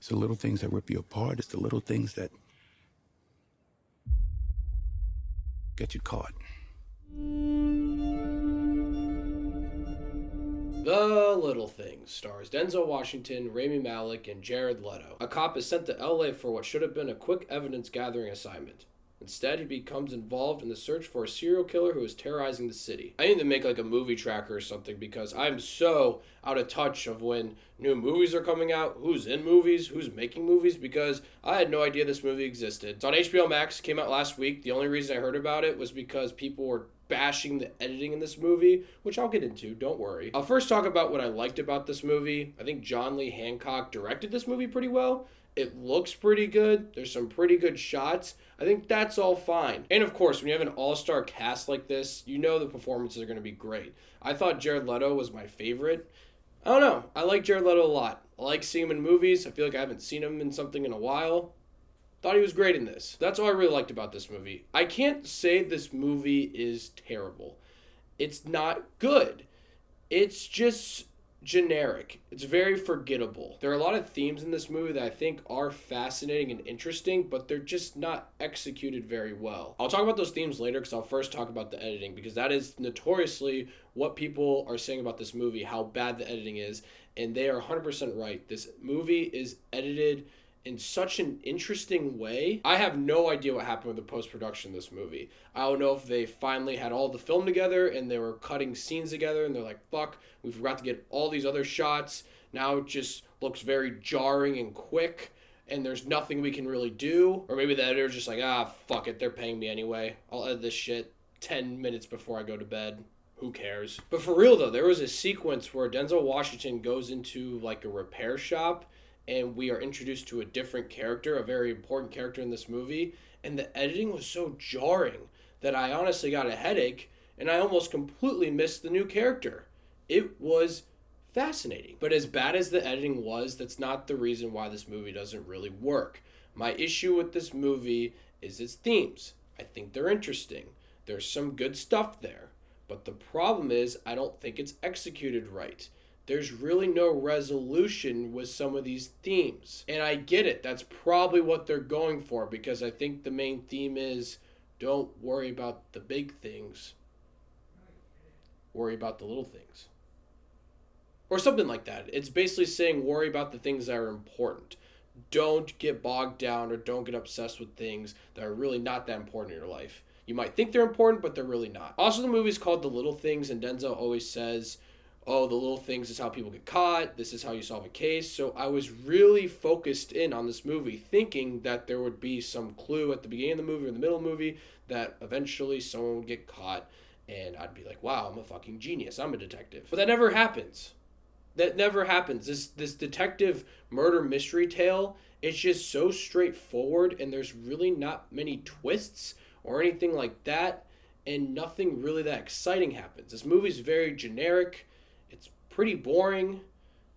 It's the little things that rip you apart. It's the little things that get you caught. The Little Things stars Denzel Washington, Rami Malek, and Jared Leto. A cop is sent to LA for what should have been a quick evidence gathering assignment. Instead, he becomes involved in the search for a serial killer who is terrorizing the city. I need to make like a movie tracker or something because I'm so out of touch of when new movies are coming out, who's in movies, who's making movies, because I had no idea this movie existed. It's on HBO Max, came out last week. The only reason I heard about it was because people were bashing the editing in this movie, which I'll get into, don't worry. I'll first talk about what I liked about this movie. I think John Lee Hancock directed this movie pretty well. It looks pretty good. There's some pretty good shots. I think that's all fine. And of course, when you have an all-star cast like this, you know the performances are going to be great. I thought Jared Leto was my favorite. I don't know. I like Jared Leto a lot. I like seeing him in movies. I feel like I haven't seen him in something in a while. Thought he was great in this. That's all I really liked about this movie. I can't say this movie is terrible. It's not good. It's just generic. It's very forgettable. There are a lot of themes in this movie that I think are fascinating and interesting, but they're just not executed very well. I'll talk about those themes later because I'll first talk about the editing because that is notoriously what people are saying about this movie, how bad the editing is, and they are 100% right. This movie is edited in such an interesting way. I have no idea what happened with the post-production of this movie. I don't know if they finally had all the film together and they were cutting scenes together and they're like, fuck, we forgot to get all these other shots. Now it just looks very jarring and quick and there's nothing we can really do. Or maybe the editor's just like, fuck it, they're paying me anyway. I'll edit this shit 10 minutes before I go to bed. Who cares? But for real though, there was a sequence where Denzel Washington goes into like a repair shop and we are introduced to a different character, a very important character in this movie, and the editing was so jarring that I honestly got a headache, and I almost completely missed the new character. It was fascinating. But as bad as the editing was, that's not the reason why this movie doesn't really work. My issue with this movie is its themes. I think they're interesting. There's some good stuff there. But the problem is, I don't think it's executed right. There's really no resolution with some of these themes. And I get it. That's probably what they're going for because I think the main theme is don't worry about the big things. Worry about the little things. Or something like that. It's basically saying worry about the things that are important. Don't get bogged down or don't get obsessed with things that are really not that important in your life. You might think they're important, but they're really not. Also, the movie's called The Little Things, and Denzel always says, oh, the little things is how people get caught. This is how you solve a case. So I was really focused in on this movie, thinking that there would be some clue at the beginning of the movie or in the middle of the movie that eventually someone would get caught. And I'd be like, wow, I'm a fucking genius. I'm a detective. But that never happens. That never happens. This detective murder mystery tale, it's just so straightforward and there's really not many twists or anything like that. And nothing really that exciting happens. This movie's very generic. It's pretty boring.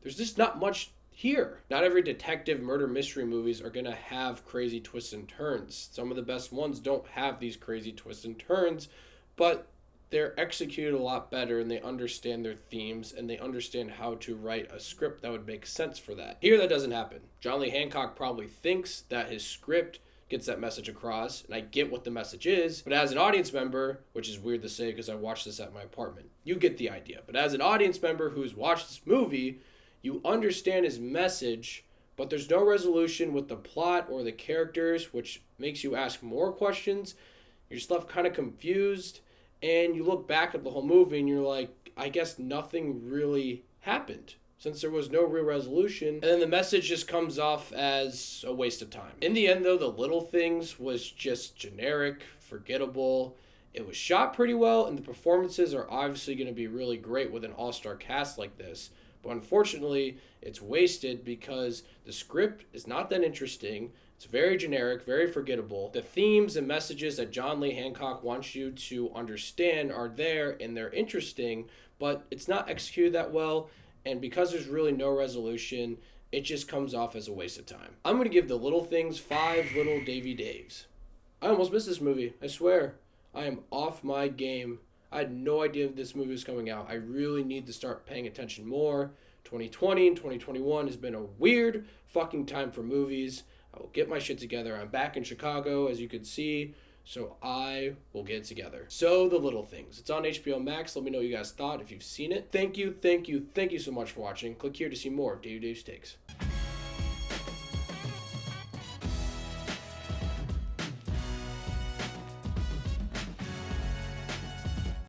There's just not much here. Not every detective murder mystery movies are going to have crazy twists and turns. Some of the best ones don't have these crazy twists and turns, but they're executed a lot better and they understand their themes and they understand how to write a script that would make sense for that. Here, that doesn't happen. John Lee Hancock probably thinks that his script gets that message across, and I get what the message is, but as an audience member, which is weird to say because I watched this at my apartment, you get the idea. But as an audience member who's watched this movie, you understand his message, but there's no resolution with the plot or the characters, which makes you ask more questions. You're just left kind of confused, and you look back at the whole movie and you're like, I guess nothing really happened, since there was no real resolution, and then the message just comes off as a waste of time. In the end, though, The Little Things was just generic, forgettable. It was shot pretty well, and the performances are obviously going to be really great with an all-star cast like this. But unfortunately, it's wasted because the script is not that interesting. It's very generic, very forgettable. The themes and messages that John Lee Hancock wants you to understand are there, and they're interesting, but it's not executed that well. And because there's really no resolution, it just comes off as a waste of time. I'm going to give The Little Things 5 little Davy Daves. I almost missed this movie. I swear. I am off my game. I had no idea this movie was coming out. I really need to start paying attention more 2020 and 2021 has been a weird fucking time for movies. I will get my shit together. I'm back in Chicago, as you can see, so I will get it together. So, The Little Things. It's on HBO Max. Let me know what you guys thought if you've seen it. Thank you so much for watching. Click here to see more of Dave's Takes.